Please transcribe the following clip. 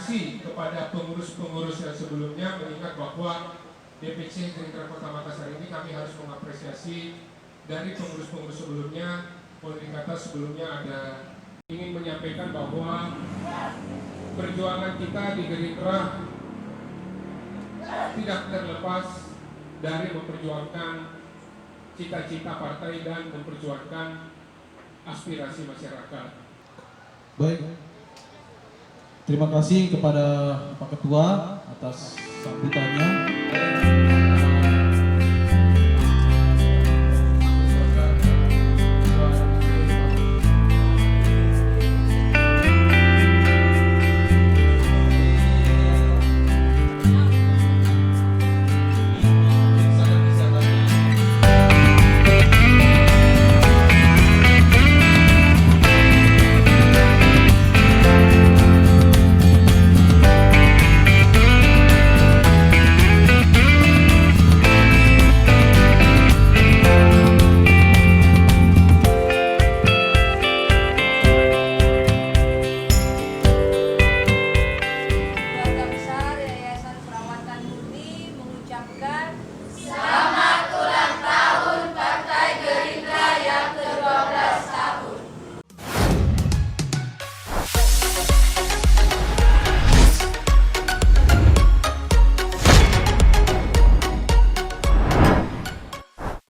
apresiasi kepada pengurus-pengurus yang sebelumnya, mengingat bahwa DPC Gerindra Kota Makassar ini kami harus mengapresiasi dari pengurus-pengurus sebelumnya. Polri kata sebelumnya ada ingin menyampaikan bahwa perjuangan kita di Gerindra tidak terlepas dari memperjuangkan cita-cita partai dan memperjuangkan aspirasi masyarakat. Baik, terima kasih kepada Pak Ketua atas sambutannya.